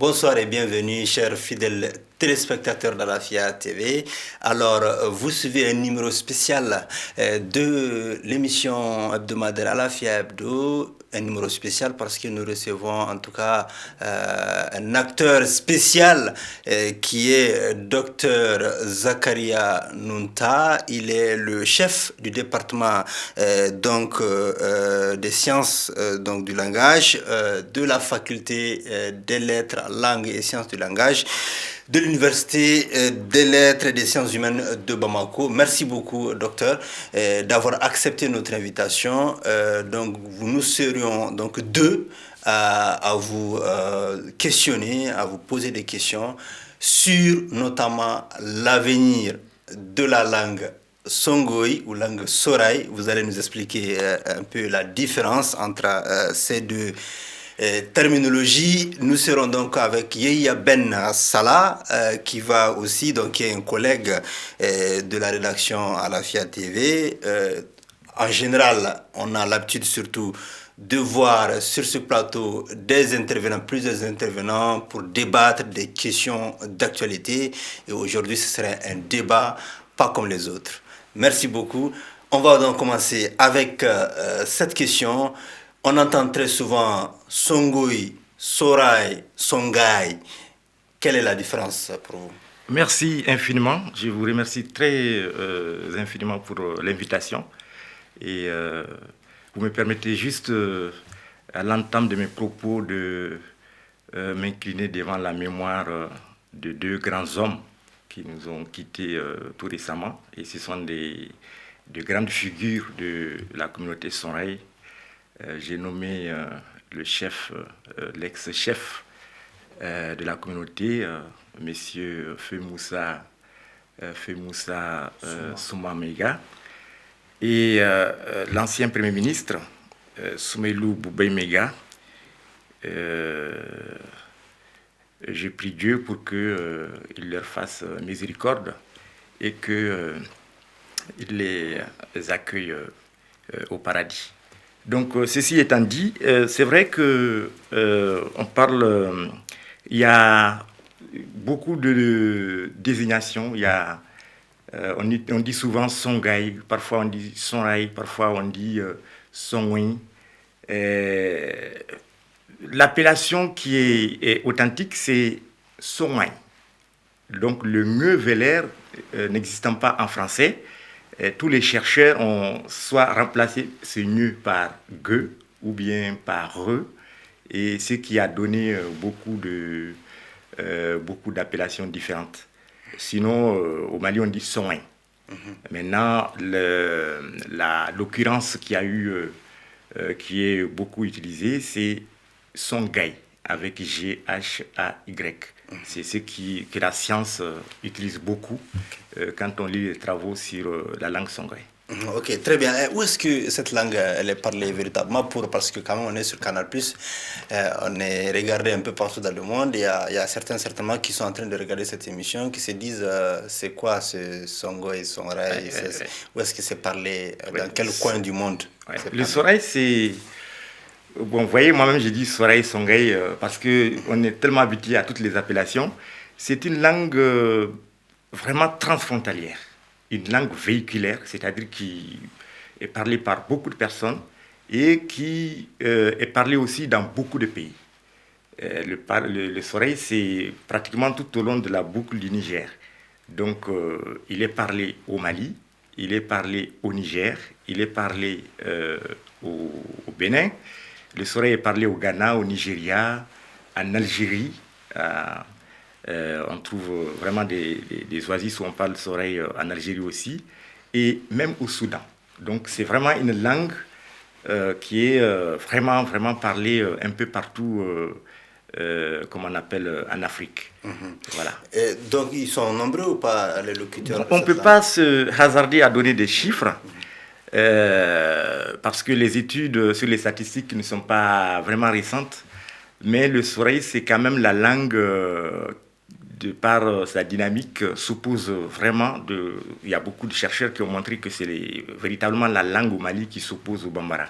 Bonsoir et bienvenue, chers fidèles téléspectateurs d'Alafia TV. Alors, vous suivez un numéro spécial de l'émission hebdomadaire Alafia Hebdo. Un numéro spécial parce que nous recevons en tout cas un acteur spécial qui est Dr Zakaria Nunta. Il est le chef du département des sciences donc du langage de la faculté des lettres, langues et sciences du langage de l'Université des lettres et des sciences humaines de Bamako. Merci beaucoup, docteur, d'avoir accepté notre invitation. Donc, nous serions donc deux à vous questionner, à vous poser des questions sur notamment l'avenir de la langue Songhai ou langue Soraï. Vous allez nous expliquer un peu la différence entre ces deux terminologie. Nous serons donc avec Yehia Ben Salah, qui va aussi, donc qui est un collègue de la rédaction Alafia TV. En général, on a l'habitude surtout de voir sur ce plateau des intervenants, plusieurs intervenants pour débattre des questions d'actualité. Et aujourd'hui, ce serait un débat pas comme les autres. Merci beaucoup. On va donc commencer avec cette question. On entend très souvent Songhai, Soraï, Songhai. Quelle est la différence pour vous? Merci infiniment. Je vous remercie très infiniment pour l'invitation. Et vous me permettez juste, à l'entame de mes propos, de m'incliner devant la mémoire de deux grands hommes qui nous ont quittés tout récemment. Et ce sont de grandes figures de la communauté Songhai. J'ai nommé le chef, l'ex-chef de la communauté, Monsieur Feu-Moussa Soumamega, et l'ancien Premier ministre, Soumeilou Boubei-Mega. Je prie Dieu pour qu'il leur fasse miséricorde et qu'il les accueille au paradis. Donc, ceci étant dit, c'est vrai que on parle, il y a beaucoup de désignations. Il y a, on dit souvent Songhai, parfois on dit Songhai, parfois on dit Songhui. L'appellation qui est authentique, c'est Songhai. Donc, le ngue vélaire n'existant pas en français. Tous les chercheurs ont soit remplacé ce nœud par ge ou bien par re, et ce qui a donné beaucoup d'appellations différentes. Sinon, au Mali, on dit Songhai. Maintenant, l'occurrence qui qui est beaucoup utilisée, c'est Songhai, avec G-H-A-Y. C'est ce que la science utilise beaucoup quand on lit les travaux sur la langue songhai. Ok, très bien. Où est-ce que cette langue elle est parlée véritablement parce que quand même on est sur Canal+, on est regardé un peu partout dans le monde. Il y a certains certainement qui sont en train de regarder cette émission, qui se disent c'est quoi ce Songhai, Songhai, où est-ce que c'est parlé, dans quel coin du monde? Le Songhai, c'est... Bon, vous voyez, moi-même, j'ai dit Soraï, Songhai, parce qu'on est tellement habitué à toutes les appellations. C'est une langue vraiment transfrontalière, une langue véhiculaire, c'est-à-dire qui est parlée par beaucoup de personnes et qui est parlée aussi dans beaucoup de pays. Le Soraï, c'est pratiquement tout au long de la boucle du Niger. Donc, il est parlé au Mali, il est parlé au Niger, il est parlé au Bénin. Le Soraï est parlé au Ghana, au Nigeria, en Algérie. On trouve vraiment des oasis où on parle Soraï en Algérie aussi, et même au Soudan. Donc c'est vraiment une langue qui est vraiment parlée un peu partout, comme on appelle en Afrique. Voilà. Et donc ils sont nombreux ou pas les locuteurs? On ne peut pas se hasarder à donner des chiffres. Parce que les études sur les statistiques ne sont pas vraiment récentes, mais le Soraï, c'est quand même la langue, de par sa dynamique, suppose vraiment il y a beaucoup de chercheurs qui ont montré que c'est véritablement la langue au Mali qui s'oppose au Bambara.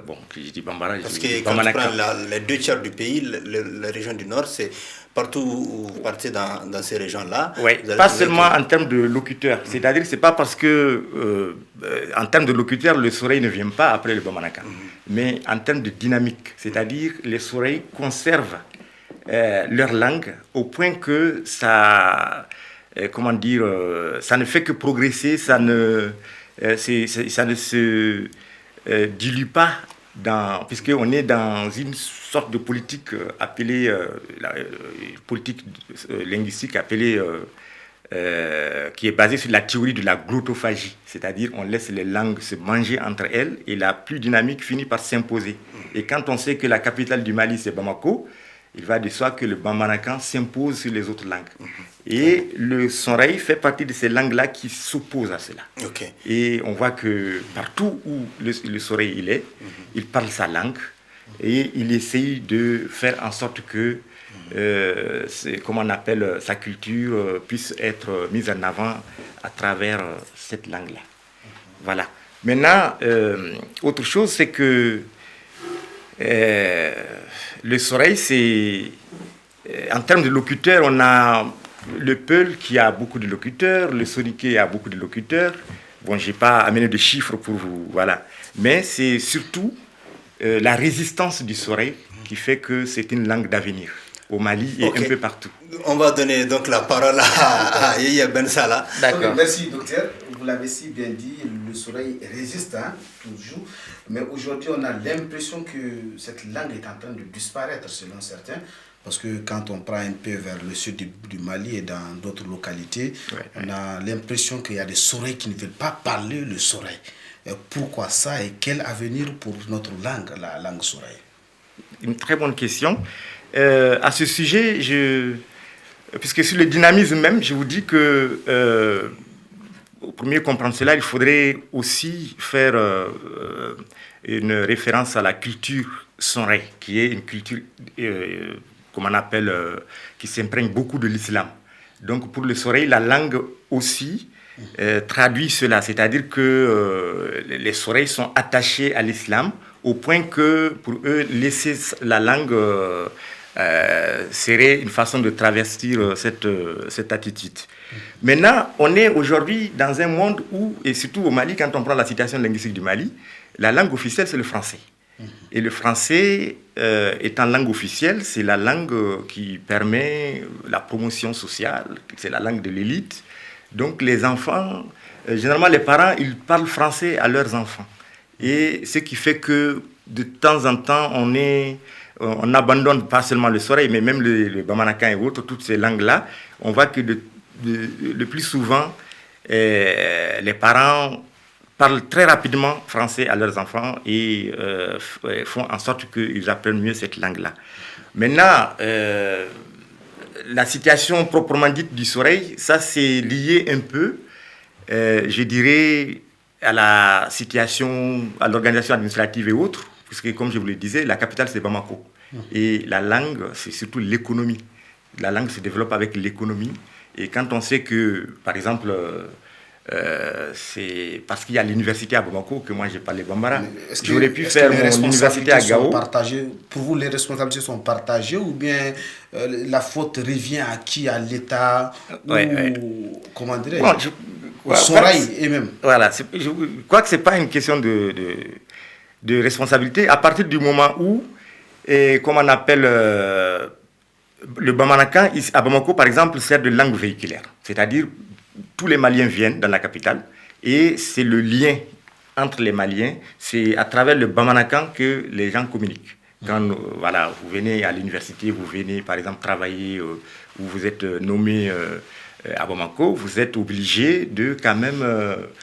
Bon, je dis Bambara. Parce que quand tu prends les 2 tiers du pays, la région du Nord, c'est partout où vous partez dans ces régions-là. Oui, pas seulement en termes de locuteurs. C'est-à-dire que ce n'est pas parce que, en termes de locuteurs, le Soreï ne vient pas après le Bamanankan. Mais en termes de dynamique, c'est-à-dire les Soreï conservent leur langue au point que ça, ça ne fait que progresser, ça ne se dilue pas, puisqu'on est dans une sorte de politique appelée, politique linguistique appelée, qui est basée sur la théorie de la glottophagie, c'est-à-dire on laisse les langues se manger entre elles et la plus dynamique finit par s'imposer. Et quand on sait que la capitale du Mali c'est Bamako, il va de soi que le bambarakan s'impose sur les autres langues. Et le Soreï fait partie de ces langues-là qui s'opposent à cela. Et on voit que partout où le Soreï il est, il parle sa langue et il essaye de faire en sorte que comment on appelle, sa culture puisse être mise en avant à travers cette langue-là. Voilà. Maintenant, autre chose, c'est que le Soreï, c'est en termes de locuteurs, on a le Peul qui a beaucoup de locuteurs, le Soniké a beaucoup de locuteurs. Bon, je n'ai pas amené de chiffres pour vous, voilà. Mais c'est surtout la résistance du Soreï qui fait que c'est une langue d'avenir au Mali et un peu partout. On va donner donc la parole à Yaya Ben Salah. D'accord. Merci docteur, vous l'avez si bien dit, le Soreï résiste toujours, mais aujourd'hui on a l'impression que cette langue est en train de disparaître selon certains, parce que quand on prend un peu vers le sud du Mali et dans d'autres localités, on a l'impression qu'il y a des Soreïs qui ne veulent pas parler le Soreï. Pourquoi ça et quel avenir pour notre langue, la langue Soreï? Une très bonne question. À ce sujet, puisque sur le dynamisme même, je vous dis que pour mieux comprendre cela, il faudrait aussi faire une référence à la culture Soreï, qui est une culture, comme on appelle, qui s'imprègne beaucoup de l'islam. Donc pour le Soreï, la langue aussi traduit cela, c'est-à-dire que les Soreïs sont attachés à l'islam au point que pour eux, laisser la langue serait une façon de travestir cette attitude. Maintenant, on est aujourd'hui dans un monde où, et surtout au Mali, quand on prend la situation linguistique du Mali, la langue officielle, c'est le français. Et le français, étant langue officielle, c'est la langue qui permet la promotion sociale, c'est la langue de l'élite. Donc les enfants, généralement les parents, ils parlent français à leurs enfants. Et ce qui fait que de temps en temps, on abandonne pas seulement le Soreï, mais même le Bamanankan et autres, toutes ces langues-là. On voit que le plus souvent, les parents parlent très rapidement français à leurs enfants et font en sorte qu'ils apprennent mieux cette langue-là. Maintenant, la situation proprement dite du Soreï, ça c'est lié un peu, je dirais, à la situation, à l'organisation administrative et autres, puisque comme je vous le disais, la capitale c'est Bamako. Et la langue, c'est surtout l'économie. La langue se développe avec l'économie. Et quand on sait que, par exemple, c'est parce qu'il y a l'université à Bamako que moi j'ai parlé Bambara. J'aurais pu faire mon université à Gao. Pour vous, les responsabilités sont partagées ou bien la faute revient à qui? À l'État ou comment dirais-je, au Soreï et même. Voilà, je crois que ce n'est pas une question de responsabilité. À partir du moment où, comme on appelle, le Bamanankan, à Bamako par exemple, sert de langue véhiculaire. C'est-à-dire, tous les Maliens viennent dans la capitale et c'est le lien entre les Maliens, c'est à travers le Bamanankan que les gens communiquent. Quand vous venez à l'université, vous venez par exemple travailler ou vous êtes nommé à Bamako, vous êtes obligé de quand même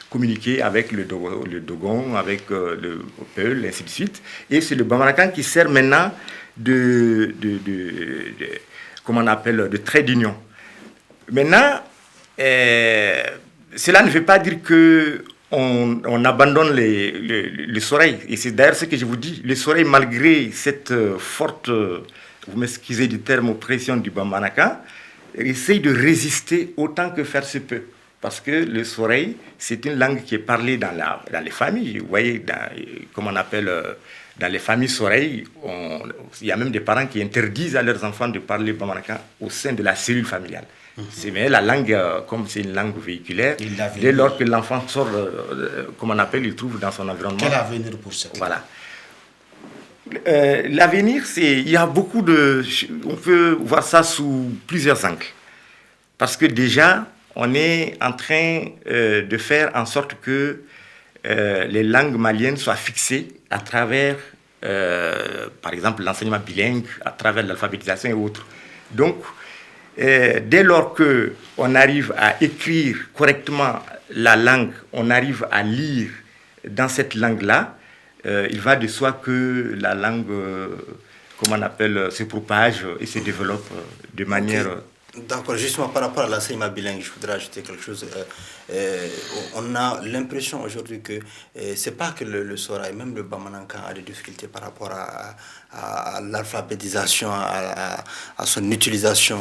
communiquer avec le Dogon, avec le Peul, et ainsi de suite. Et c'est le Bamanankan qui sert maintenant comment on appelle, de trait d'union. Maintenant, cela ne veut pas dire qu'on abandonne le Soreï. Et c'est d'ailleurs ce que je vous dis. Le Soreï, malgré cette forte, vous m'excusez du terme, oppression du Bamanankan, essaye de résister autant que faire se peut. parce que le Soreï, c'est une langue qui est parlée dans les familles. Vous voyez, comme on appelle, dans les familles Soreï, il y a même des parents qui interdisent à leurs enfants de parler Bamanankan au sein de la cellule familiale. Mais la langue, comme c'est une langue véhiculaire, dès lors que l'enfant sort, comme on appelle, il trouve dans son environnement. Quel avenir pour ça? Voilà. L'avenir, il y a beaucoup de... On peut voir ça sous plusieurs angles. Parce que déjà, on est en train de faire en sorte que les langues maliennes soient fixées à travers, par exemple, l'enseignement bilingue, à travers l'alphabétisation et autres. Donc, dès lors qu'on arrive à écrire correctement la langue, on arrive à lire dans cette langue-là, il va de soi que la langue, comment on appelle, se propage et se développe de manière... D'accord, justement par rapport à l'enseignement bilingue, je voudrais ajouter quelque chose. On a l'impression aujourd'hui que c'est pas que le Soraï, même le Bamanankan a des difficultés par rapport à l'alphabétisation, à son utilisation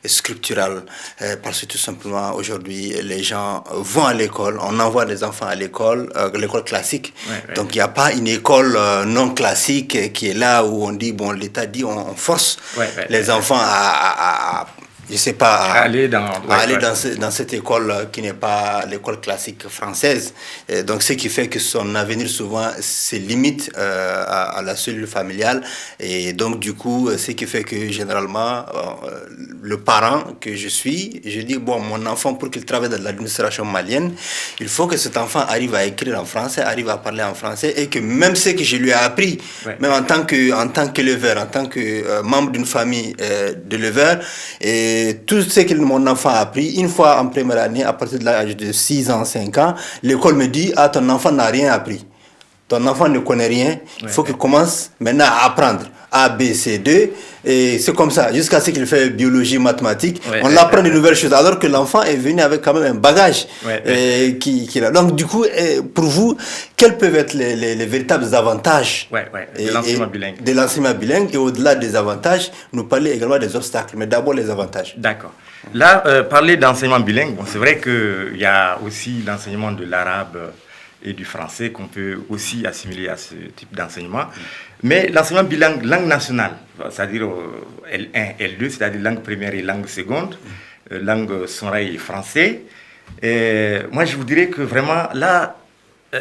scripturale. Parce que tout simplement aujourd'hui, les gens vont à l'école, on envoie les enfants à l'école classique. Ouais. Donc il n'y a pas une école non classique qui est là où on dit, bon, l'État dit, on force les enfants à je sais pas, aller dans cette école qui n'est pas l'école classique française. Et donc, ce qui fait que son avenir souvent se limite à la cellule familiale. Et donc, du coup, ce qui fait que généralement, le parent que je suis, je dis, bon, mon enfant, pour qu'il travaille dans l'administration malienne, il faut que cet enfant arrive à écrire en français, arrive à parler en français, et que même ce que je lui ai appris, même en tant qu'éleveur, en tant que membre d'une famille d'éleveurs, et tout ce que mon enfant a appris, une fois en première année, à partir de l'âge de 6 ans, 5 ans, l'école me dit, ah, ton enfant n'a rien appris. Ton enfant ne connaît rien, il faut qu'il commence maintenant à apprendre. A, B, C, D, et c'est comme ça, jusqu'à ce qu'il fait biologie, mathématiques, on l'apprend de nouvelles choses, alors que l'enfant est venu avec quand même un bagage qu'il a. Donc du coup, pour vous, quels peuvent être les véritables avantages de l'enseignement bilingue, et au-delà des avantages, nous parler également des obstacles, mais d'abord les avantages. D'accord. Là, parler d'enseignement bilingue, bon, c'est vrai qu'il y a aussi l'enseignement de l'arabe et du français qu'on peut aussi assimiler à ce type d'enseignement. Mais l'enseignement bilingue, langue nationale, c'est-à-dire L1, L2, c'est-à-dire langue première et langue seconde, langue Soraï et français, moi je vous dirais que vraiment là,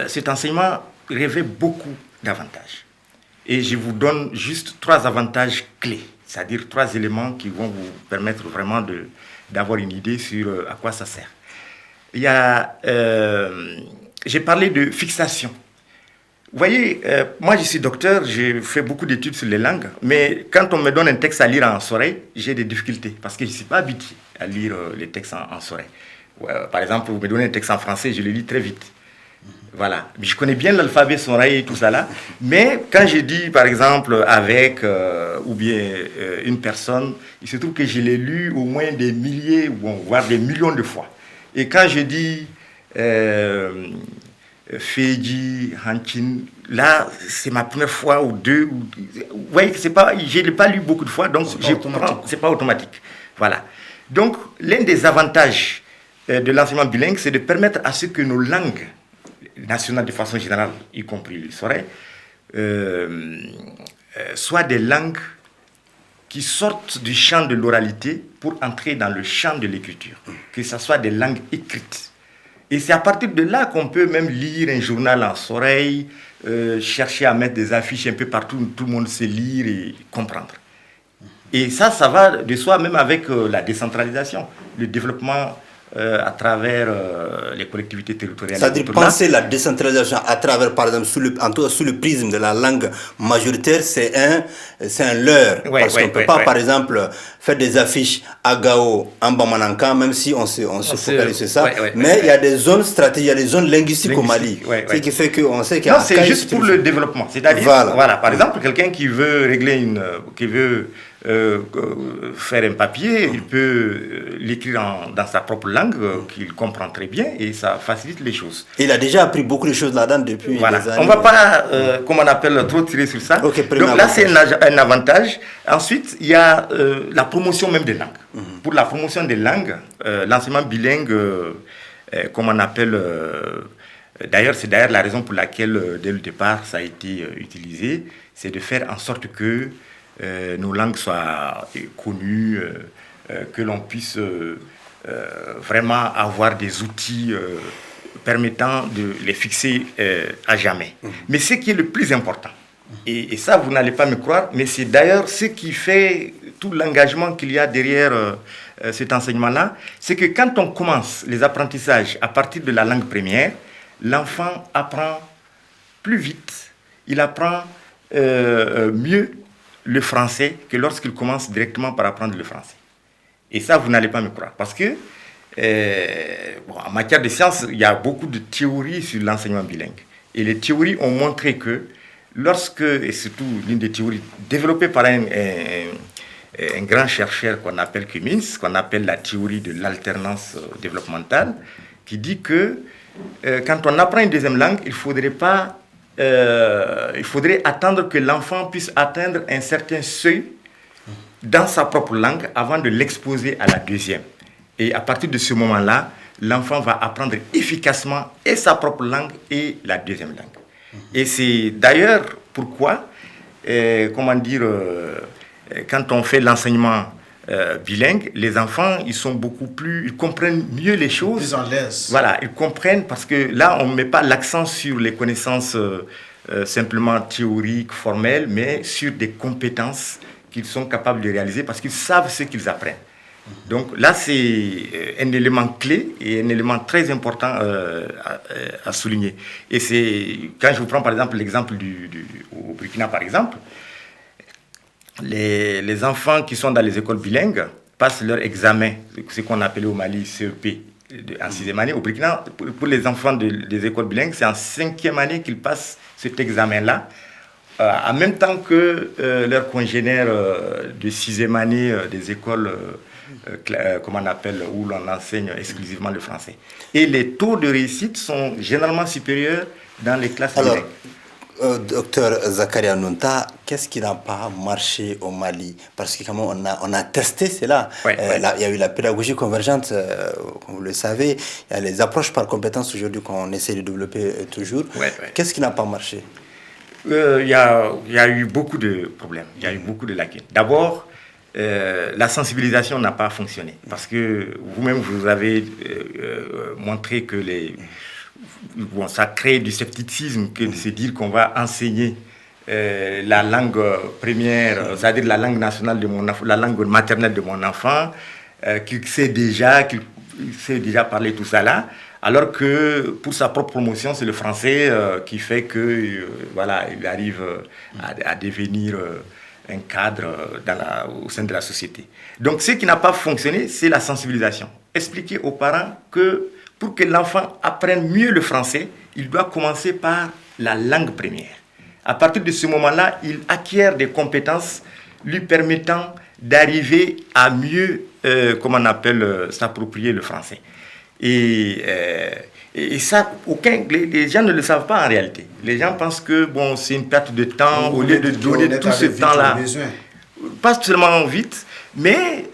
cet enseignement revêt beaucoup d'avantages. Et je vous donne juste 3 avantages clés, c'est-à-dire 3 éléments qui vont vous permettre vraiment d'avoir une idée sur à quoi ça sert. Il y a... j'ai parlé de fixation. Vous voyez, moi je suis docteur, j'ai fait beaucoup d'études sur les langues, mais quand on me donne un texte à lire en Soraï, j'ai des difficultés parce que je ne suis pas habitué à lire les textes en Soraï. Par exemple, vous me donnez un texte en français, je le lis très vite. Voilà. Je connais bien l'alphabet Soraï et tout ça là, mais quand je dis par exemple avec ou bien une personne, il se trouve que je l'ai lu au moins des milliers, voire des millions de fois. Et quand je dis Feji, Hanchin, là c'est ma première fois ou deux. Vous voyez que je ne l'ai pas lu beaucoup de fois, donc c'est pas automatique. Voilà. Donc l'un des avantages de l'enseignement bilingue, c'est de permettre à ce que nos langues nationales de façon générale, y compris le Soraï, soient des langues qui sortent du champ de l'oralité pour entrer dans le champ de l'écriture, que ce soit des langues écrites. Et c'est à partir de là qu'on peut même lire un journal en Soraï, chercher à mettre des affiches un peu partout où tout le monde sait lire et comprendre. Et ça va de soi même avec la décentralisation, le développement à travers les collectivités territoriales. C'est-à-dire penser la décentralisation à travers, par exemple, sous le prisme de la langue majoritaire, c'est un leurre. Parce qu'on ne peut pas, par exemple, faire des affiches à Gao, en Bamanankan, même si on se focalise sur ça. Mais il y a des zones stratégiques, il y a des zones linguistiques au Mali. Ce qui fait qu'on sait qu'il y a... Non, c'est juste pour le développement. C'est-à-dire, voilà, par exemple, quelqu'un qui veut régler qui veut faire un papier, il peut l'écrire dans sa propre langue, qu'il comprend très bien, et ça facilite les choses. Il a déjà appris beaucoup de choses là-dedans depuis des années. On ne va pas, comme on appelle, trop tirer sur ça. Okay, donc là, c'est un avantage. Ensuite, il y a la promotion même des langues. Pour la promotion des langues, l'enseignement bilingue, comme on appelle... D'ailleurs, c'est la raison pour laquelle, dès le départ, ça a été utilisé, c'est de faire en sorte que nos langues soient connues, que l'on puisse vraiment avoir des outils permettant de les fixer à jamais. Mais ce qui est le plus important, et ça, vous n'allez pas me croire, mais c'est d'ailleurs ce qui fait tout l'engagement qu'il y a derrière cet enseignement-là, c'est que quand on commence les apprentissages à partir de la langue première, l'enfant apprend plus vite, il apprend mieux le français que lorsqu'il commence directement par apprendre le français. Et ça, vous n'allez pas me croire. Parce que, en matière de sciences, il y a beaucoup de théories sur l'enseignement bilingue. Et les théories ont montré que lorsque, et surtout l'une des théories développées par un grand chercheur qu'on appelle Cummins, qu'on appelle la théorie de l'alternance développementale, qui dit que quand on apprend une deuxième langue, il faudrait attendre que l'enfant puisse atteindre un certain seuil dans sa propre langue avant de l'exposer à la deuxième. Et à partir de ce moment-là, l'enfant va apprendre efficacement et sa propre langue et la deuxième langue. Et c'est d'ailleurs pourquoi, quand on fait l'enseignement bilingue, les enfants, ils comprennent mieux les choses. Plus en l'aise. Voilà, ils comprennent parce que là, on ne met pas l'accent sur les connaissances simplement théoriques, formelles, mais sur des compétences qu'ils sont capables de réaliser parce qu'ils savent ce qu'ils apprennent. Donc là, c'est un élément clé et un élément très important à souligner. Et c'est, quand je vous prends par exemple l'exemple au Burkina, par exemple, les enfants qui sont dans les écoles bilingues passent leur examen, ce qu'on appelait au Mali CEP, en 6e année. Au Burkina, pour les enfants des écoles bilingues, c'est en 5e année qu'ils passent cet examen-là, en même temps que leurs congénères de 6e année des écoles où l'on enseigne exclusivement le français. Et les taux de réussite sont généralement supérieurs dans les classes bilingues. Docteur Zakaria Nunta, qu'est-ce qui n'a pas marché au Mali? Parce que comment on a testé cela. Il y a eu la pédagogie convergente, comme vous le savez. Il y a les approches par compétences aujourd'hui qu'on essaie de développer toujours. Qu'est-ce qui n'a pas marché? Il y a eu beaucoup de problèmes, il y a eu beaucoup de lacunes. D'abord, la sensibilisation n'a pas fonctionné. Parce que vous-même, vous avez montré que ça crée du scepticisme que de se dire qu'on va enseigner la langue première, c'est-à-dire la langue nationale de mon enfant, la langue maternelle de mon enfant, qu'il sait déjà parler tout ça là, alors que pour sa propre promotion, c'est le français qui fait que il arrive à devenir un cadre au sein de la société. Donc ce qui n'a pas fonctionné, c'est la sensibilisation. Expliquer aux parents que pour que l'enfant apprenne mieux le français, il doit commencer par la langue première. À partir de ce moment-là, il acquiert des compétences lui permettant d'arriver à mieux, s'approprier le français. Et ça, les gens ne le savent pas en réalité. Les gens pensent que c'est une perte de temps, au lieu de donner tout ce temps-là. Pas seulement vite, mais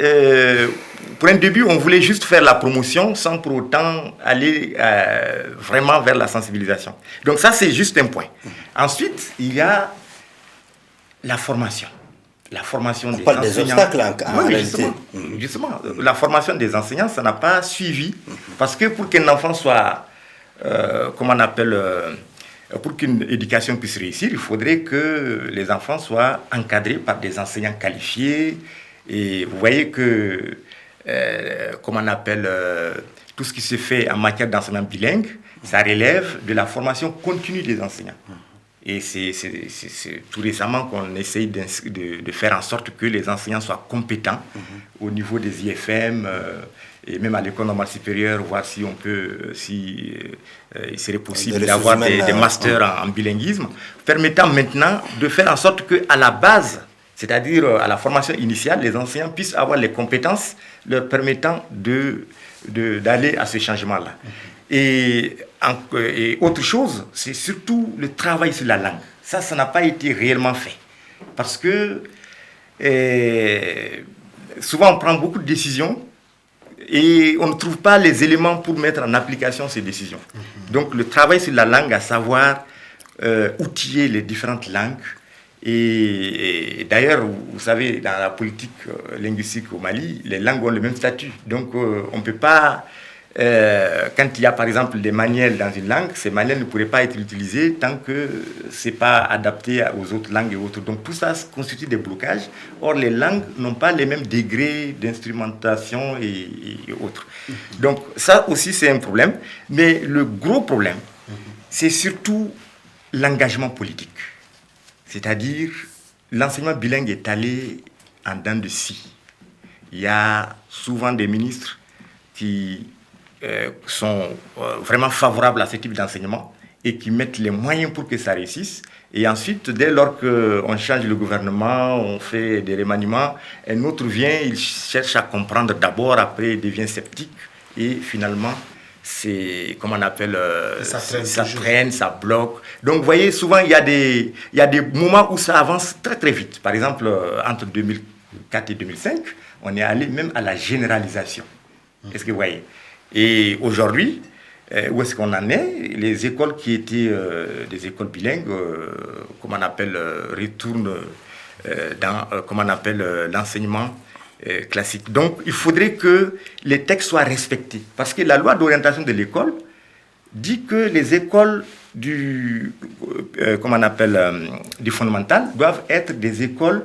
pour un début, on voulait juste faire la promotion sans pour autant aller vraiment vers la sensibilisation. Donc ça, c'est juste un point. Ensuite, il y a la formation. La formation des enseignants. Des obstacles en réalité. Justement, la formation des enseignants, ça n'a pas suivi. Parce que pour qu'un enfant soit, pour qu'une éducation puisse réussir, il faudrait que les enfants soient encadrés par des enseignants qualifiés. Et vous voyez que, tout ce qui se fait en matière d'enseignement bilingue, ça relève de la formation continue des enseignants. Et c'est tout récemment qu'on essaye de faire en sorte que les enseignants soient compétents au niveau des IFM et même à l'école normale supérieure, voir si on peut, il serait possible d'avoir des masters en bilinguisme, permettant maintenant de faire en sorte qu'à la base C'est-à-dire, à la formation initiale, les enseignants puissent avoir les compétences leur permettant d'aller à ce changement-là. Et autre chose, c'est surtout le travail sur la langue. Ça n'a pas été réellement fait. Parce que souvent, on prend beaucoup de décisions et on ne trouve pas les éléments pour mettre en application ces décisions. Donc, le travail sur la langue, à savoir outiller les différentes langues. Et d'ailleurs, vous savez, dans la politique linguistique au Mali, les langues ont le même statut. Donc, on ne peut pas, quand il y a par exemple des manuels dans une langue, ces manuels ne pourraient pas être utilisés tant que ce n'est pas adapté aux autres langues et autres. Donc, tout ça constitue des blocages. Or, les langues n'ont pas les mêmes degrés d'instrumentation et autres. Donc, ça aussi, c'est un problème. Mais le gros problème, c'est surtout l'engagement politique. C'est-à-dire, l'enseignement bilingue est allé en dents de scie. Il y a souvent des ministres qui sont vraiment favorables à ce type d'enseignement et qui mettent les moyens pour que ça réussisse. Et ensuite, dès lors qu'on change le gouvernement, on fait des remaniements, un autre vient, il cherche à comprendre d'abord, après il devient sceptique et finalement, c'est, comment on appelle, ça traîne, ça bloque. Donc, vous voyez, souvent, il y a des moments où ça avance très, très vite. Par exemple, entre 2004 et 2005, on est allé même à la généralisation. Est-ce que vous voyez? Et aujourd'hui, où est-ce qu'on en est? Les écoles qui étaient des écoles bilingues, comment on appelle, retournent dans, comment on appelle, l'enseignement classique. Donc, il faudrait que les textes soient respectés. Parce que la loi d'orientation de l'école dit que les écoles du fondamental doivent être des écoles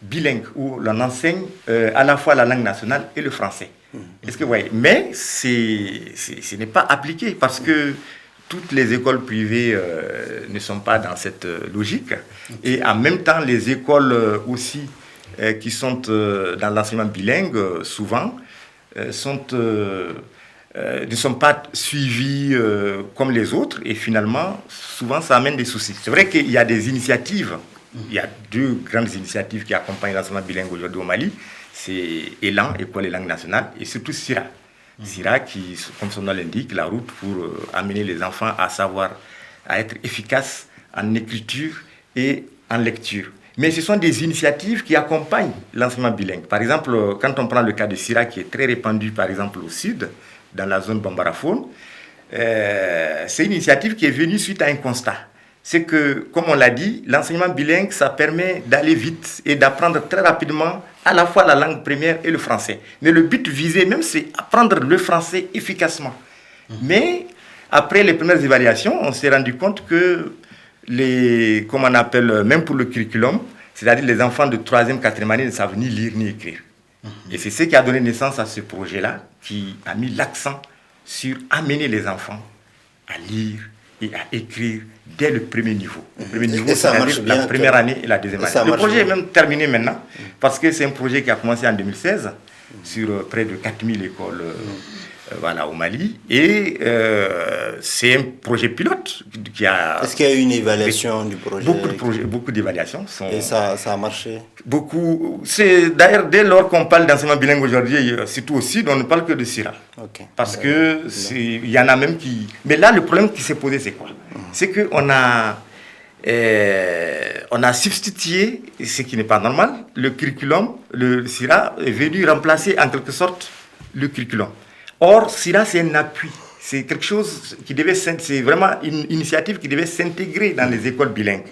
bilingues où l'on enseigne à la fois la langue nationale et le français. Est-ce que vous voyez? Mais ce n'est pas appliqué parce que toutes les écoles privées ne sont pas dans cette logique. Et en même temps, les écoles aussi qui sont dans l'enseignement bilingue, souvent, ne sont pas suivis comme les autres. Et finalement, souvent, ça amène des soucis. C'est vrai qu'il y a des initiatives. Il y a deux grandes initiatives qui accompagnent l'enseignement bilingue aujourd'hui au Mali. C'est Élan, École et langue nationale, et surtout SIRA. SIRA qui, comme son nom l'indique, la route pour amener les enfants à être efficaces en écriture et en lecture. Mais ce sont des initiatives qui accompagnent l'enseignement bilingue. Par exemple, quand on prend le cas de SIRA, qui est très répandu, par exemple, au sud, dans la zone Bambaraphone, c'est une initiative qui est venue suite à un constat. C'est que, comme on l'a dit, l'enseignement bilingue, ça permet d'aller vite et d'apprendre très rapidement à la fois la langue première et le français. Mais le but visé même, c'est apprendre le français efficacement. Mais après les premières évaluations, on s'est rendu compte que comme on appelle, même pour le curriculum, c'est-à-dire les enfants de 3e, 4e année ne savent ni lire ni écrire. Et c'est ce qui a donné naissance à ce projet-là, qui a mis l'accent sur amener les enfants à lire et à écrire dès le premier niveau. Le premier niveau, c'est-à-dire la première année et la deuxième année. Le projet est même terminé maintenant, parce que c'est un projet qui a commencé en 2016 sur près de 4000 écoles au Mali. Et c'est un projet pilote qui a... Est-ce qu'il y a eu une évaluation du projet? Beaucoup d'évaluations. Et ça a marché? Beaucoup. D'ailleurs, dès lors qu'on parle d'enseignement bilingue aujourd'hui, surtout au Sud, on ne parle que de SIRA. Okay. Parce que il y en a même qui... Mais là, le problème qui s'est posé, c'est quoi? C'est qu'on a substitué, ce qui n'est pas normal, le curriculum, le SIRA est venu remplacer en quelque sorte le curriculum. Or, SIRA, c'est un appui. C'est quelque chose qui devait... C'est vraiment une initiative qui devait s'intégrer dans les écoles bilingues.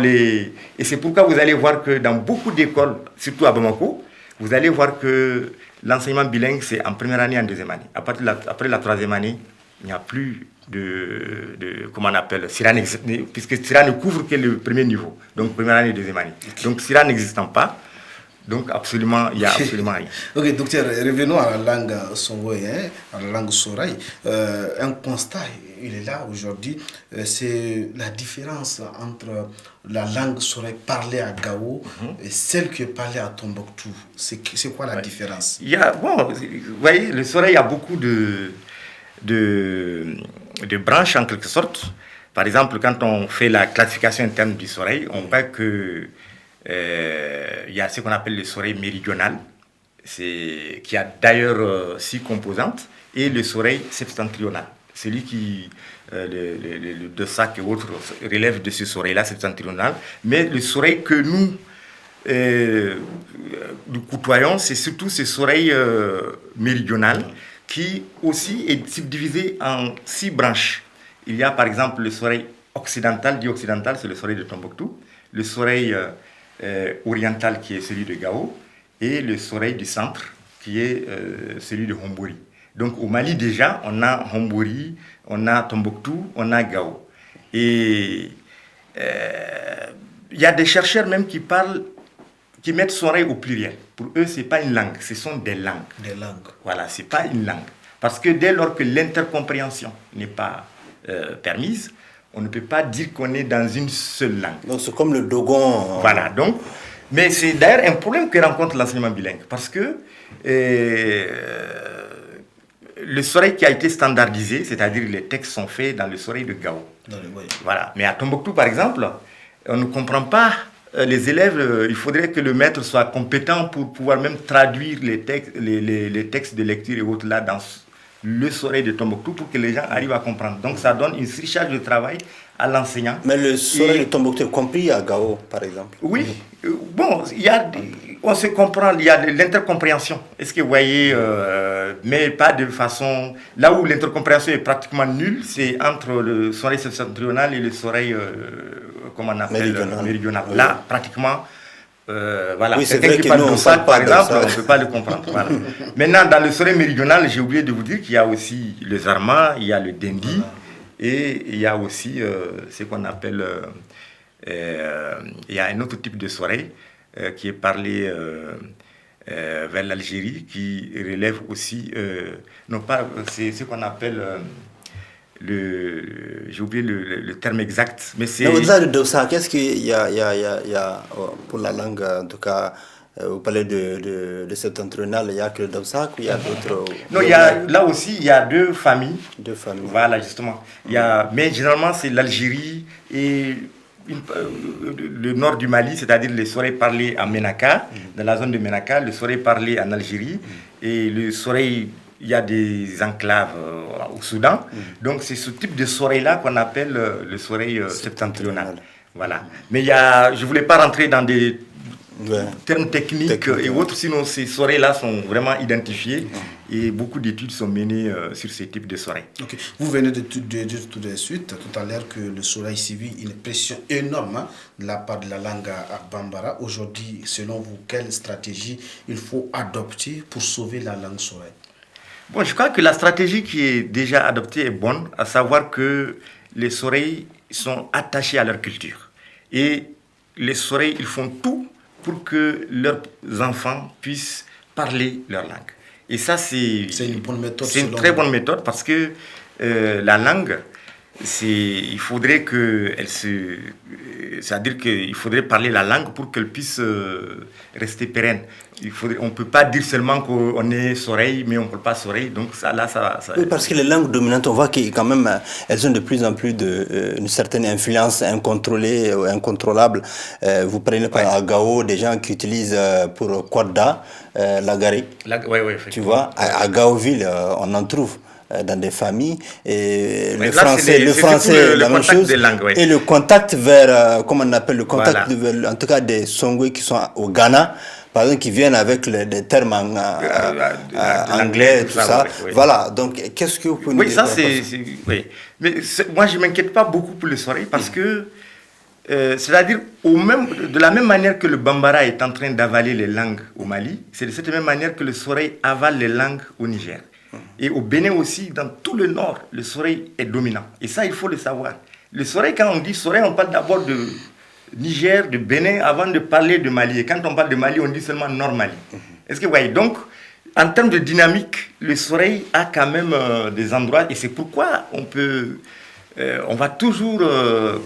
Et c'est pourquoi vous allez voir que dans beaucoup d'écoles, surtout à Bamako, vous allez voir que l'enseignement bilingue, c'est en première année et en deuxième année. Après la troisième année, il n'y a plus comment on appelle, SIRA puisque SIRA ne couvre que le premier niveau. Donc, première année et deuxième année. Donc, SIRA n'existant pas, donc absolument, il n'y a absolument rien. Ok, docteur, revenons à la langue Songhai, à la langue Soraï. Un constat, il est là aujourd'hui, c'est la différence entre la langue Soraï parlée à Gao et celle qui est parlée à Tombouctou. C'est quoi la différence? Vous voyez, le Soraï, il y a beaucoup de branches en quelque sorte. Par exemple, quand on fait la classification interne du Soraï, on voit que Il y a ce qu'on appelle le soreil méridional, qui a d'ailleurs 6 composantes, et le soreil septentrional, celui qui, le Desac et autres relèvent de ce soreil-là septentrional. Mais le soreil que nous côtoyons, c'est surtout ce soreil méridional, qui aussi est subdivisé en 6 branches. Il y a par exemple le soreil occidental, dit occidental, c'est le soreil de Tombouctou, le soreil oriental qui est celui de Gao, et le soreil du centre qui est celui de Hombori. Donc au Mali déjà, on a Hombori, on a Tombouctou, on a Gao. Et il y a des chercheurs même qui mettent soreil au pluriel. Pour eux, ce n'est pas une langue, ce sont des langues. Des langues. Voilà, ce n'est pas une langue. Parce que dès lors que l'intercompréhension n'est pas permise, on ne peut pas dire qu'on est dans une seule langue. Donc c'est comme le dogon. Voilà, donc. Mais c'est d'ailleurs un problème que rencontre l'enseignement bilingue. Parce que le soreil qui a été standardisé, c'est-à-dire les textes sont faits dans le soreil de Gao. Voilà. Mais à Tombouctou, par exemple, on ne comprend pas les élèves. Il faudrait que le maître soit compétent pour pouvoir même traduire les textes de lecture et autres là dans le soreil de Tombouctou pour que les gens arrivent à comprendre. Donc ça donne une surcharge de travail à l'enseignant. Mais le soreil de Tombouctou est compris à Gao, par exemple. Oui. Bon, on se comprend, il y a de l'intercompréhension. Est-ce que vous voyez, mais pas de façon... Là où l'intercompréhension est pratiquement nulle, c'est entre le soreil septentrional et le soreil, comment on appelle, méridional. Oui. Là, pratiquement, voilà. Oui, c'est vrai que nous, on parle par exemple, on ne peut pas le comprendre. Voilà. Maintenant, dans le soreil méridional, j'ai oublié de vous dire qu'il y a aussi le zarma, il y a le dendi, voilà. Et il y a aussi ce qu'on appelle... il y a un autre type de soreil qui est parlé vers l'Algérie, qui relève aussi, non pas, c'est ce qu'on appelle, j'ai oublié le terme exact, mais c'est... Au-delà de ça, qu'est-ce qu'il y a pour la langue, en tout cas, vous parlez de septentrional, il n'y a que le Dawsak ou il y a d'autres... Non, là aussi, il y a 2 familles. 2 familles. Voilà, justement. Mais généralement, c'est l'Algérie et... le nord du Mali, c'est-à-dire le soreil parlé à Ménaka, dans la zone de Ménaka, le soreil parlé en Algérie, et le soreil, il y a des enclaves au Soudan. Donc c'est ce type de soreil-là qu'on appelle le soreil septentrional. Voilà. Mais je ne voulais pas rentrer dans des termes techniques et autres, sinon ces soreils-là sont vraiment identifiés et beaucoup d'études sont menées sur ces types de soreils. Okay. Vous venez de dire tout de suite, tout à l'heure, que le soreil subit une pression énorme de la part de la langue à Bambara. Aujourd'hui, selon vous, quelle stratégie il faut adopter pour sauver la langue soreil? Bon, je crois que la stratégie qui est déjà adoptée est bonne, à savoir que les soreils sont attachés à leur culture. Et les soreils, ils font tout pour que leurs enfants puissent parler leur langue. Et ça, c'est une bonne méthode. C'est une très bonne méthode parce que la langue, il faudrait c'est-à-dire qu'il faudrait parler la langue pour qu'elle puisse rester pérenne. On ne peut pas dire seulement qu'on est soreil, mais on ne peut pas soreil. Donc ça. Oui, parce que les langues dominantes, on voit qu'elles quand même, elles ont de plus en plus une certaine influence incontrôlée ou incontrôlable. Vous prenez à Gao des gens qui utilisent pour Kwadda, l'agari. Oui, tu vois, à Gaoville, on en trouve dans des familles, et le français la même chose, langues, ouais. Et le contact vers, comment on appelle, le contact vers, en tout cas des Songwe qui sont au Ghana, par exemple, qui viennent avec des termes anglais, tout ça. Oui. Voilà, donc qu'est-ce que vous pouvez nous dire? Oui. Mais moi, je ne m'inquiète pas beaucoup pour le soreil parce que, c'est-à-dire, de la même manière que le Bambara est en train d'avaler les langues au Mali, c'est de cette même manière que le soreil avale les langues au Niger. Et au Bénin aussi, dans tout le nord, le soreil est dominant. Et ça, il faut le savoir. Le soreil, quand on dit soreil, on parle d'abord de Niger, de Bénin, avant de parler de Mali. Et quand on parle de Mali, on dit seulement Nord-Mali. Est-ce que vous voyez? Donc, en termes de dynamique, le soreil a quand même des endroits, et c'est pourquoi on va toujours,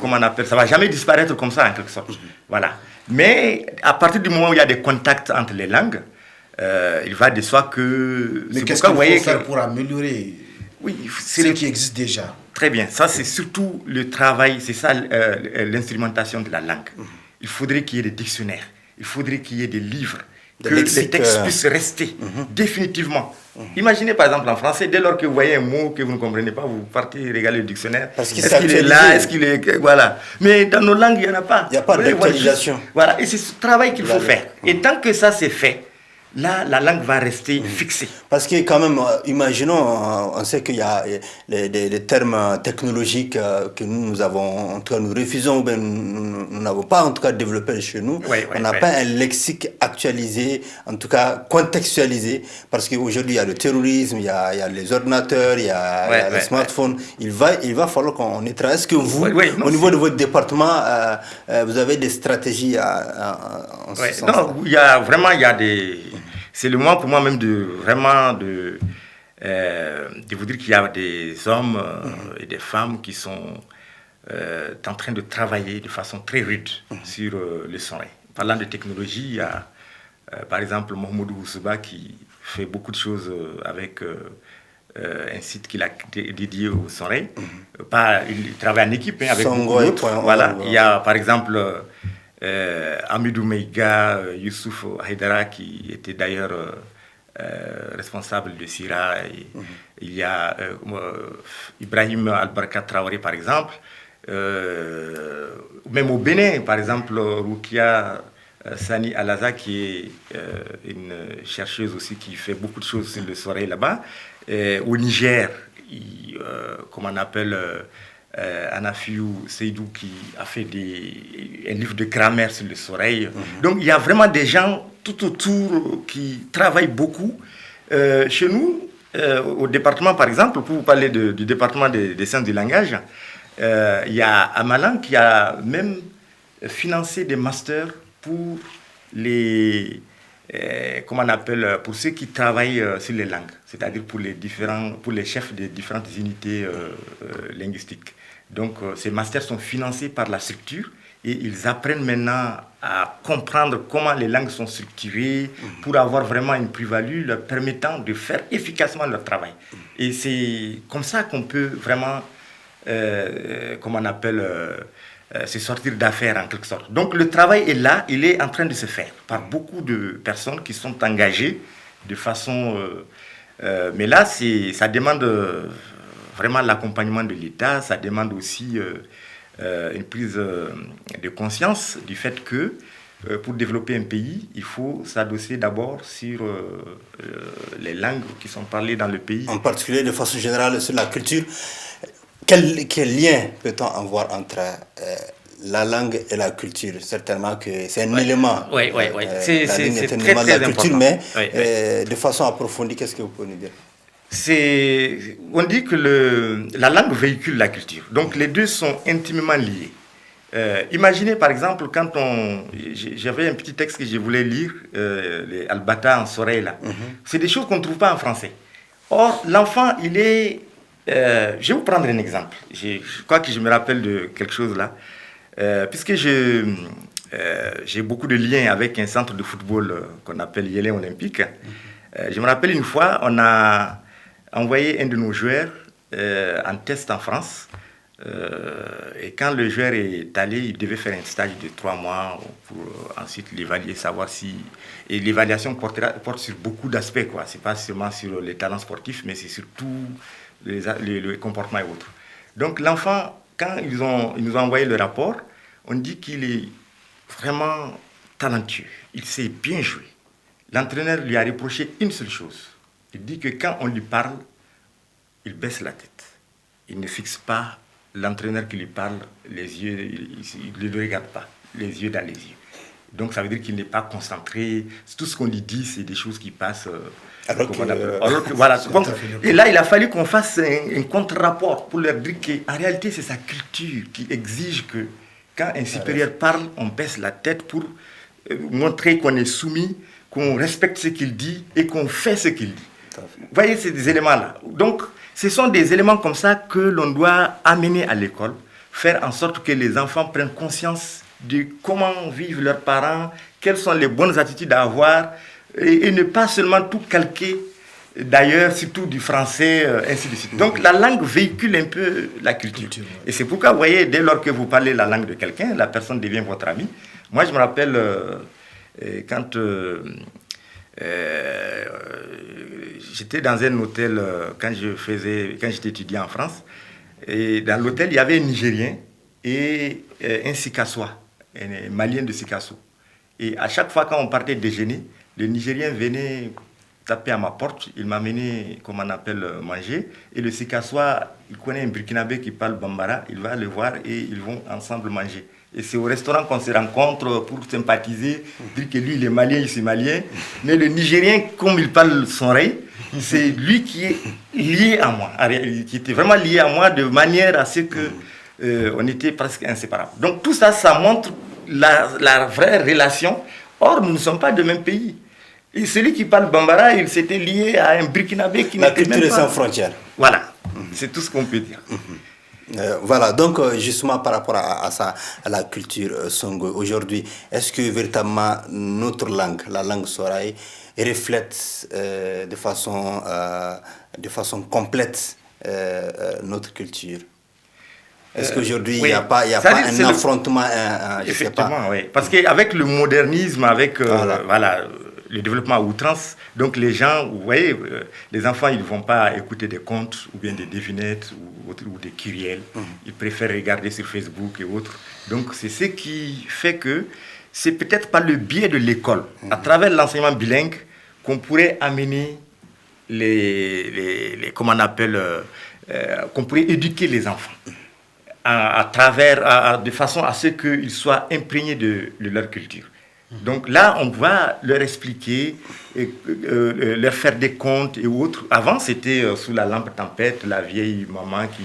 comment on appelle ça, va jamais disparaître comme ça, en quelque sorte. Voilà. Mais à partir du moment où il y a des contacts entre les langues, il va de soi que... Mais qu'est-ce qu'il faut faire pour améliorer ce qui existe déjà? Très bien, ça c'est surtout le travail, c'est ça l'instrumentation de la langue. il faudrait qu'il y ait des dictionnaires, il faudrait qu'il y ait des livres, que lexique, les textes puissent rester définitivement. Imaginez par exemple en français, dès lors que vous voyez un mot que vous ne comprenez pas, vous partez regarder le dictionnaire. Parce qu'il est-ce qu'il est là, est-ce qu'il est... Voilà. Mais dans nos langues, il n'y en a pas. Il n'y a pas d'actualisation. Voilà, et c'est ce travail qu'il faut faire. Et tant que ça c'est fait, là, la langue va rester fixée. Parce que quand même, imaginons, on sait qu'il y a des termes technologiques que nous avons, en tout cas nous refusons, ou bien nous n'avons pas en tout cas développé chez nous. On n'a pas un lexique actualisé, en tout cas contextualisé, parce qu'aujourd'hui il y a le terrorisme, il y a les ordinateurs, il y a les smartphones. Il va falloir qu'on y travaille. Est-ce que vous, au niveau de votre département, vous avez des stratégies en ce sens? Non, il y a des... C'est le moment pour moi même de vous dire qu'il y a des hommes et des femmes qui sont en train de travailler de façon très rude sur le son. Parlant de technologie, il y a par exemple Mohamedou Oussouba qui fait beaucoup de choses avec un site qu'il a dédié au son. Il travaille en équipe avec beaucoup d'autres. Voilà. Il y a par exemple... Amidou Meiga, Youssouf Haïdara qui était d'ailleurs responsable de Sira, il y a Ibrahim Albarka Traoré par exemple, même au Bénin par exemple Roukia Sani Alaza qui est une chercheuse aussi qui fait beaucoup de choses sur le soleil là-bas, au Niger, comment on appelle Anafiou Seydou qui a fait un livre de grammaire sur le soleil. Donc il y a vraiment des gens tout autour qui travaillent beaucoup. Chez nous, au département par exemple, pour vous parler du département des sciences du langage, il y a Amalan qui a même financé des masters pour pour ceux qui travaillent sur les langues, c'est-à-dire pour les chefs des différentes unités linguistiques. Donc ces masters sont financés par la structure et ils apprennent maintenant à comprendre comment les langues sont structurées pour avoir vraiment une plus-value leur permettant de faire efficacement leur travail. Et c'est comme ça qu'on peut vraiment, se sortir d'affaires en quelque sorte. Donc le travail est là, il est en train de se faire par beaucoup de personnes qui sont engagées de façon... mais là, ça demande vraiment l'accompagnement de l'État, ça demande aussi une prise de conscience du fait que pour développer un pays, il faut s'adosser d'abord sur les langues qui sont parlées dans le pays. En particulier, de façon générale, sur la culture. Quel lien peut-on avoir entre la langue et la culture? Certainement que c'est un élément. La langue est un élément de la culture, mais de façon approfondie, qu'est-ce que vous pouvez nous dire? On dit que la langue véhicule la culture. Donc les deux sont intimement liés. Imaginez par exemple quand j'avais un petit texte que je voulais lire, les Albata en soleil là. C'est des choses qu'on ne trouve pas en français. Or l'enfant il est... je vais vous prendre un exemple. Je crois que je me rappelle de quelque chose là. Puisque j'ai beaucoup de liens avec un centre de football qu'on appelle Yélé Olympique. Je me rappelle une fois, on a envoyé un de nos joueurs en test en France. Et quand le joueur est allé, il devait faire un stage de 3 mois pour ensuite l'évaluer, savoir si... Et l'évaluation porte sur beaucoup d'aspects, quoi. C'est pas seulement sur les talents sportifs, mais c'est surtout le comportement et autres. Donc l'enfant, quand ils nous ont envoyé le rapport, on dit qu'il est vraiment talentueux. Il sait bien jouer. L'entraîneur lui a reproché une seule chose. Il dit que quand on lui parle, il baisse la tête. Il ne fixe pas l'entraîneur qui lui parle, les yeux, il ne le regarde pas, les yeux dans les yeux. Donc ça veut dire qu'il n'est pas concentré. Tout ce qu'on lui dit, c'est des choses qui passent. Voilà. Et là, il a fallu qu'on fasse un contre-rapport pour leur dire qu'en réalité, c'est sa culture qui exige que quand un supérieur parle, on baisse la tête pour montrer qu'on est soumis, qu'on respecte ce qu'il dit et qu'on fait ce qu'il dit. Vous voyez, c'est des éléments-là. Donc, ce sont des éléments comme ça que l'on doit amener à l'école, faire en sorte que les enfants prennent conscience de comment vivent leurs parents, quelles sont les bonnes attitudes à avoir, et ne pas seulement tout calquer, d'ailleurs, surtout du français, ainsi de suite. Donc, la langue véhicule un peu la culture. Et c'est pourquoi, vous voyez, dès lors que vous parlez la langue de quelqu'un, la personne devient votre ami. Moi, je me rappelle quand j'étais dans un hôtel, quand j'étais étudiant en France, et dans l'hôtel, il y avait un Nigérien et un Sikassois, un Malien de Sikasso. Et à chaque fois quand on partait déjeuner, le Nigérien venait taper à ma porte, il m'amenait, comme on appelle, manger. Et le Sikassois, il connaît un Burkinabé qui parle Bambara, il va le voir et ils vont ensemble manger. Et c'est au restaurant qu'on se rencontre pour sympathiser, dire que lui, il est malien, il est malien. Mais le Nigérien, comme il parle son rey, c'est lui qui est lié à moi, qui était vraiment lié à moi de manière à ce que on était presque inséparables. Donc tout ça, ça montre la vraie relation. Or, nous ne sommes pas de même pays. Et celui qui parle Bambara, il s'était lié à un Burkinabé qui n'était même pas... La culture est sans frontières. Voilà, c'est tout ce qu'on peut dire. Voilà, donc justement par rapport à ça, à la culture Songhai, aujourd'hui, est-ce que véritablement notre langue, la langue Soraï, reflète de façon complète notre culture? Est-ce qu'aujourd'hui, il n'y a pas un affrontement effectivement, oui. Parce qu'avec le modernisme, avec le développement à outrance, donc les gens, vous voyez, les enfants, ils ne vont pas écouter des contes ou bien des devinettes ou des kyrielles. Ils préfèrent regarder sur Facebook et autres. Donc c'est ce qui fait que c'est peut-être par le biais de l'école, à travers l'enseignement bilingue, qu'on pourrait amener comment on appelle, qu'on pourrait éduquer les enfants. De façon à ce qu'ils soient imprégnés de leur culture. Donc là, on va leur expliquer, leur faire des contes et autres. Avant, c'était sous la lampe tempête, la vieille maman qui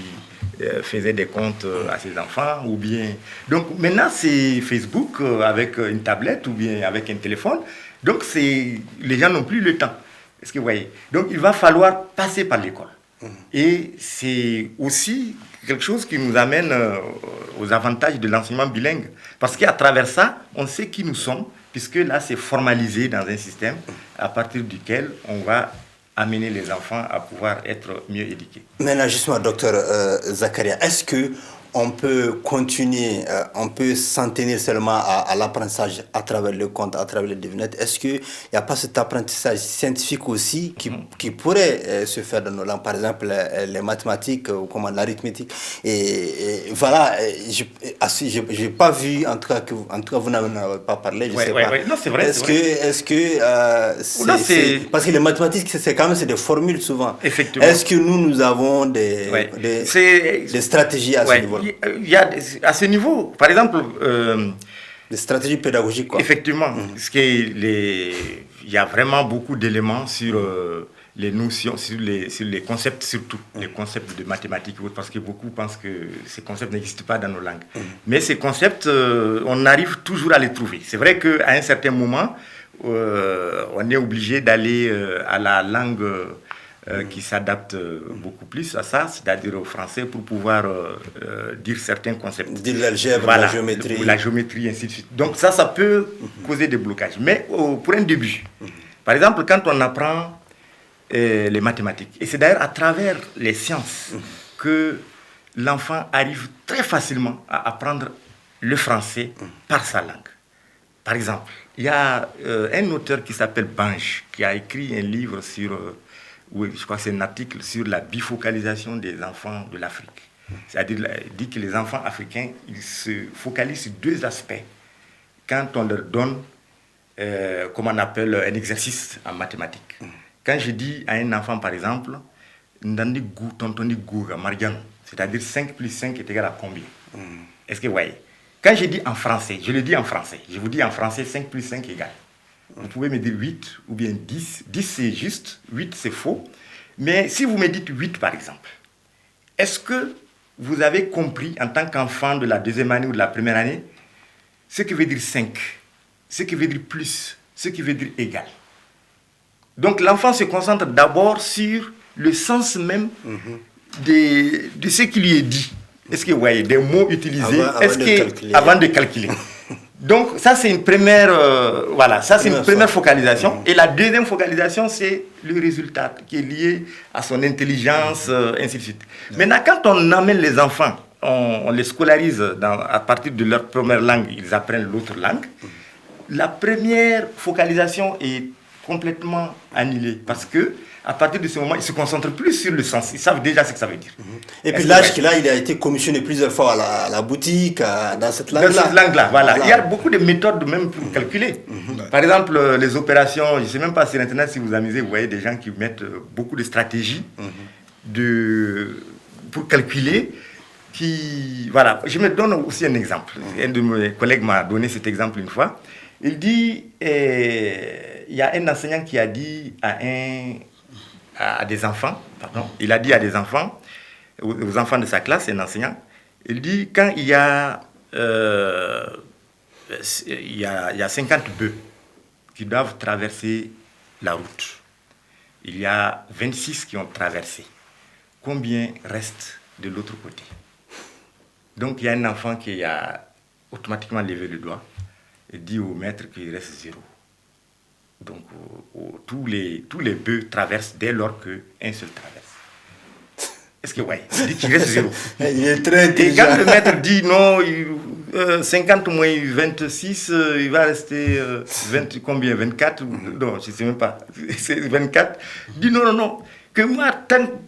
faisait des contes à ses enfants. Ou bien... Donc maintenant, c'est Facebook avec une tablette ou bien avec un téléphone. Donc les gens n'ont plus le temps. Est-ce que vous voyez? Donc il va falloir passer par l'école. Et c'est aussi quelque chose qui nous amène aux avantages de l'enseignement bilingue. Parce qu'à travers ça, on sait qui nous sommes, puisque là, c'est formalisé dans un système à partir duquel on va amener les enfants à pouvoir être mieux éduqués. Maintenant, justement, docteur Zakaria, est-ce que on peut continuer, on peut s'en tenir seulement à l'apprentissage à travers le conte, à travers les devinettes? Est-ce qu'il n'y a pas cet apprentissage scientifique aussi qui pourrait se faire dans nos langues, par exemple les mathématiques ou comment l'arithmétique? Et voilà, je n'ai pas vu, en tout cas vous n'en avez pas parlé, je ne sais pas. Ouais. Non, c'est vrai. Parce que les mathématiques, c'est quand même des formules souvent. Effectivement. Est-ce que nous avons des stratégies à ce niveau-là? Il y a à ce niveau, par exemple... des stratégies pédagogiques, quoi. Effectivement. Il y a vraiment beaucoup d'éléments sur les notions, sur les concepts surtout, les concepts de mathématiques, parce que beaucoup pensent que ces concepts n'existent pas dans nos langues. Mais ces concepts, on arrive toujours à les trouver. C'est vrai qu'à un certain moment, on est obligé d'aller à la langue... qui s'adapte beaucoup plus à ça, c'est-à-dire au français, pour pouvoir dire certains concepts. Dire l'algèbre, la géométrie. La géométrie, ainsi de suite. Donc ça peut causer des blocages. Mais pour un début, par exemple, quand on apprend les mathématiques, et c'est d'ailleurs à travers les sciences que l'enfant arrive très facilement à apprendre le français par sa langue. Par exemple, il y a un auteur qui s'appelle Bange, qui a écrit un livre sur... oui, je crois que c'est un article sur la bifocalisation des enfants de l'Afrique. C'est-à-dire, il dit que les enfants africains, ils se focalisent sur deux aspects quand on leur donne, comment on appelle, un exercice en mathématiques. Quand je dis à un enfant, par exemple, c'est-à-dire 5 plus 5 est égal à combien? Est-ce que vous voyez? Quand je dis en français, je le dis en français, je vous dis en français 5 plus 5 égale. Vous pouvez me dire 8 ou bien 10. 10 c'est juste, 8 c'est faux. Mais si vous me dites 8 par exemple, est-ce que vous avez compris en tant qu'enfant de la deuxième année ou de la première année ce que veut dire 5, ce que veut dire plus, ce qui veut dire égal? Donc l'enfant se concentre d'abord sur le sens même de ce qui lui est dit. Est-ce que vous voyez des mots utilisés avant de calculer. Donc ça c'est une première première focalisation. Et la deuxième focalisation, c'est le résultat qui est lié à son intelligence, ainsi de suite. Maintenant, quand on amène les enfants, on les scolarise à partir de leur première langue, ils apprennent l'autre langue, la première focalisation est complètement annulée parce que à partir de ce moment, ils se concentrent plus sur le sens. Ils savent déjà ce que ça veut dire. Et puis l'âge qu'il a, il a été commissionné plusieurs fois à la boutique, dans cette langue-là. Dans cette langue-là, voilà. Il y a beaucoup de méthodes même pour calculer. Par exemple, les opérations, je ne sais même pas sur Internet si vous amusez, vous voyez des gens qui mettent beaucoup de stratégies pour calculer. Voilà. Je me donne aussi un exemple. Un de mes collègues m'a donné cet exemple une fois. Il dit, il y a un enseignant qui a dit à des enfants, il a dit à des enfants, aux enfants de sa classe, un enseignant, il dit quand il y a 50 bœufs qui doivent traverser la route, il y a 26 qui ont traversé. Combien reste de l'autre côté? Donc il y a un enfant qui a automatiquement levé le doigt et dit au maître qu'il reste 0. Donc, tous les bœufs traversent dès lors qu'un seul traverse. Est-ce que, ouais, il dit qu'il reste 0. Il est très intelligent. Et quand le maître dit non, 50 moins 26, il va rester combien 24 non, je ne sais même pas. C'est 24. Il dit non. Que moi,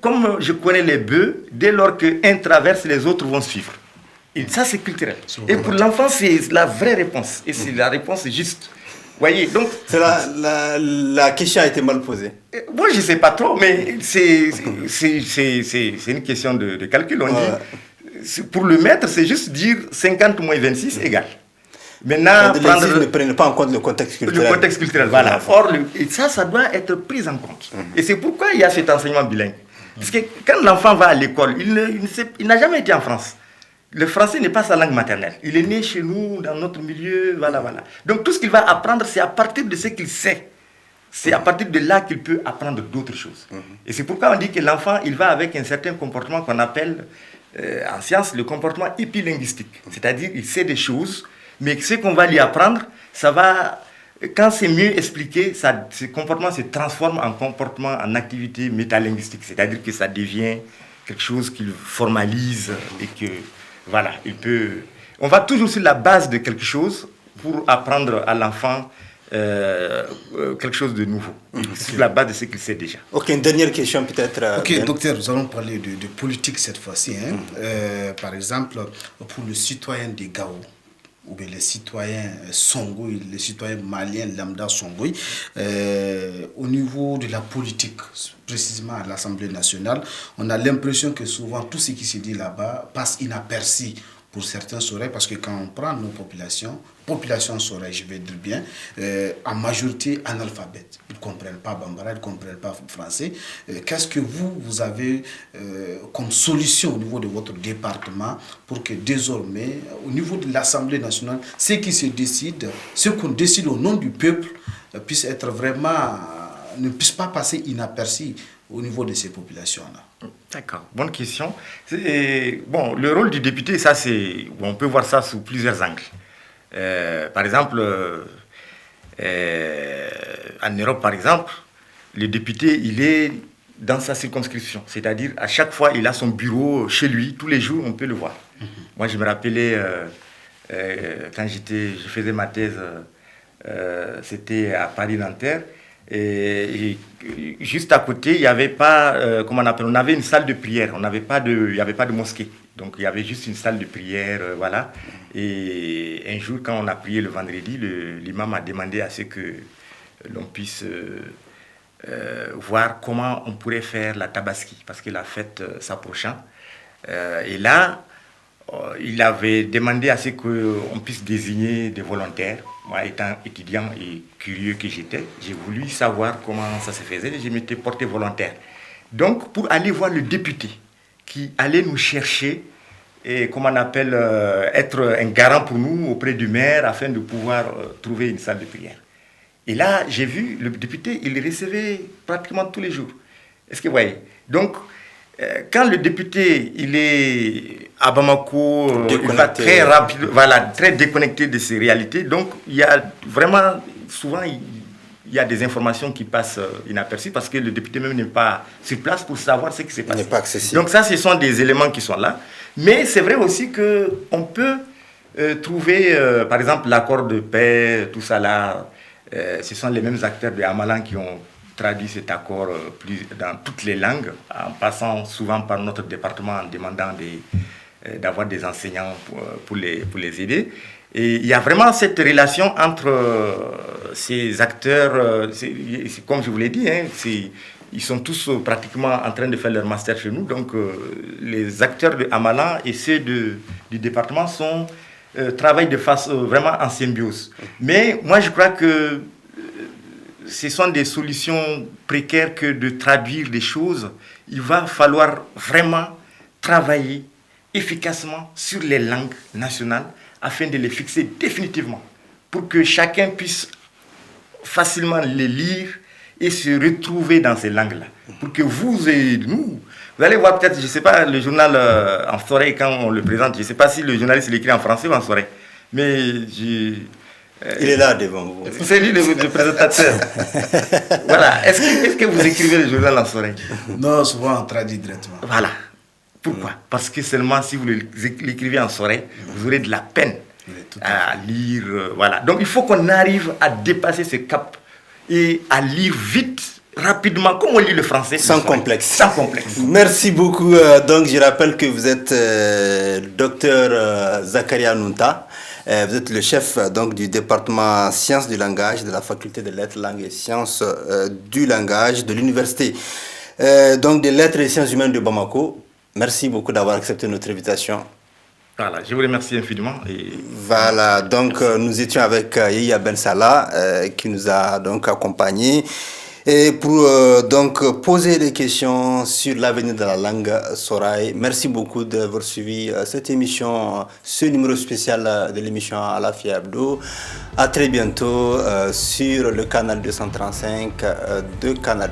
comme je connais les bœufs, dès lors qu'un traverse, les autres vont suivre. Et ça, c'est culturel. Et pour l'enfant, c'est la vraie réponse. Et c'est la réponse juste. Voyez, donc la question a été mal posée. Moi, je ne sais pas trop, mais c'est une question de calcul. On dit, pour le maître, c'est juste dire 50 moins 26 égale. Maintenant, ne prennent pas en compte le contexte culturel. Le contexte culturel, voilà. Or, ça doit être pris en compte. Et c'est pourquoi il y a cet enseignement bilingue. Parce que quand l'enfant va à l'école, il n'a jamais été en France. Le français n'est pas sa langue maternelle. Il est né chez nous, dans notre milieu, voilà. Donc tout ce qu'il va apprendre, c'est à partir de ce qu'il sait. C'est à partir de là qu'il peut apprendre d'autres choses. Et c'est pourquoi on dit que l'enfant, il va avec un certain comportement qu'on appelle, en science, le comportement épilinguistique. C'est-à-dire, il sait des choses, mais ce qu'on va lui apprendre, ça va... Quand c'est mieux expliqué, ce comportement se transforme en comportement, en activité métalinguistique. C'est-à-dire que ça devient quelque chose qu'il formalise et que... Voilà, on va toujours sur la base de quelque chose pour apprendre à l'enfant quelque chose de nouveau, sur la base de ce qu'il sait déjà. Ok, une dernière question peut-être. Ok, docteur, nous allons parler de politique cette fois-ci. Par exemple, pour le citoyen des Gao, ou bien les citoyens Songoï, les citoyens maliens lambda Songoï, au niveau de la politique, précisément à l'Assemblée nationale, on a l'impression que souvent tout ce qui se dit là-bas passe inaperçu pour certains Sorais, parce que quand on prend nos population Sorais, je vais dire bien, en majorité analphabètes. Ils ne comprennent pas Bambara, ils ne comprennent pas français. Qu'est-ce que vous avez comme solution au niveau de votre département pour que désormais, au niveau de l'Assemblée nationale, ce qui se décide, ce qu'on décide au nom du peuple, puisse être vraiment, ne puisse pas passer inaperçu au niveau de ces populations-là? D'accord, bonne question. Bon, le rôle du député, ça on peut voir ça sous plusieurs angles. Par exemple, en Europe, par exemple, le député, il est dans sa circonscription. C'est-à-dire, à chaque fois, il a son bureau chez lui. Tous les jours, on peut le voir. Moi, je me rappelais, quand je faisais ma thèse, c'était à Paris-Nanterre. Et juste à côté, il n'y avait pas, on avait une salle de prière, il n'y avait pas de mosquée. Donc il y avait juste une salle de prière, voilà. Et un jour, quand on a prié le vendredi, l'imam a demandé à ce que l'on puisse voir comment on pourrait faire la tabaski, parce que la fête s'approchant. Et là, il avait demandé à ce qu'on puisse désigner des volontaires. Moi, étant étudiant et curieux que j'étais, j'ai voulu savoir comment ça se faisait et je m'étais porté volontaire. Donc, pour aller voir le député qui allait nous chercher et, comme on appelle, être un garant pour nous auprès du maire afin de pouvoir trouver une salle de prière. Et là, j'ai vu le député, il recevait pratiquement tous les jours. Est-ce que vous voyez? Donc, quand le député il est à Bamako, il va très rapide, voilà, très déconnecté de ses réalités. Donc, il y a vraiment, souvent, il y a des informations qui passent inaperçues parce que le député même n'est pas sur place pour savoir ce qui s'est passé. Il n'est pas accessible. Donc ça, ce sont des éléments qui sont là. Mais c'est vrai aussi qu'on peut trouver, par exemple, l'accord de paix, tout ça là, ce sont les mêmes acteurs de Amalan qui ont traduit cet accord dans toutes les langues, en passant souvent par notre département en demandant d'avoir des enseignants pour les aider. Et il y a vraiment cette relation entre ces acteurs, comme je vous l'ai dit, hein, ils sont tous pratiquement en train de faire leur master chez nous. Donc les acteurs de Amalan et ceux du département travaillent de façon vraiment en symbiose. Mais moi je crois que ce sont des solutions précaires que de traduire des choses. Il va falloir vraiment travailler efficacement sur les langues nationales afin de les fixer définitivement pour que chacun puisse facilement les lire et se retrouver dans ces langues-là. Pour que vous et nous, vous allez voir peut-être, je ne sais pas, le journal en soirée quand on le présente, je ne sais pas si le journaliste l'écrit en français ou en soirée, mais il est là devant vous. C'est lui le présentateur. Voilà. Est-ce que vous écrivez le journal en soirée? Non, souvent on traduit directement. Voilà. Pourquoi? Parce que seulement si vous l'écrivez en soirée, vous aurez de la peine à lire. Voilà. Donc il faut qu'on arrive à dépasser ce cap et à lire vite, rapidement, comme on lit le français. Sans complexe. Sans complexe. Merci beaucoup. Donc je rappelle que vous êtes docteur Zakaria Nunta. Vous êtes le chef donc, du département sciences du langage de la faculté des lettres, langues et sciences du langage de l'université donc des lettres et sciences humaines de Bamako. Merci beaucoup d'avoir accepté notre invitation. Voilà, je vous remercie infiniment. Voilà, donc nous étions avec Yaya Ben Salah qui nous a donc accompagnés et pour donc poser des questions sur l'avenir de la langue Soraï. Merci beaucoup d'avoir suivi cette émission, ce numéro spécial de l'émission Alafia Hebdo. À très bientôt sur le canal 235 de Canal+.